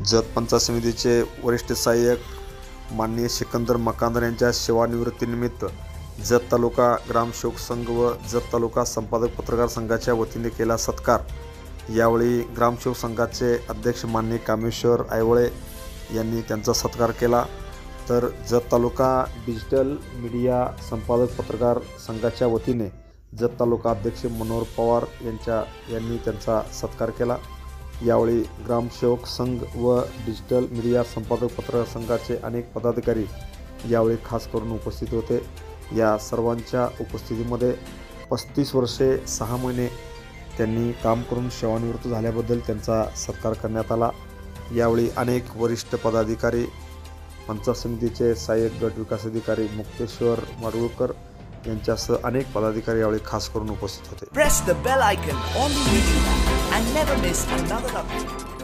जत पंचायत समितीचे वरिष्ठ सहाय्यक माननीय सिकंदर मकांदर यांच्या सेवानिवृत्तीनिमित्त जत तालुका ग्रामसेवक संघ व जत तालुका संपादक पत्रकार संघाच्या वतीने केला सत्कार। यावेळी ग्रामसेवक संघाचे अध्यक्ष माननीय कामेश्वर आयवळे यांनी त्यांचा सत्कार केला। तर जत तालुका डिजिटल मीडिया संपादक पत्रकार संघाच्या वतीने जत तालुका अध्यक्ष मनोहर पवार यांनी त्यांचा सत्कार केला। यावेळी ग्रामसेवक संघ व डिजिटल मीडिया संपादक पत्रकार संघाचे अनेक पदाधिकारी यावेळी खास करून उपस्थित होते। या सर्वांच्या उपस्थितीमध्ये 35 वर्षे 6 महिने त्यांनी काम करून सेवानिवृत्त झाल्याबद्दल त्यांचा सत्कार करण्यात आला। यावेळी अनेक वरिष्ठ पदाधिकारी, पंचायत समितीचे सहाय्यक गट विकास अधिकारी मुक्तेश्वर माडगुळकर यांच्यासह अनेक पदाधिकारी यावेळी खास करून उपस्थित होते। Press the bell icon on the YouTube and never miss another update.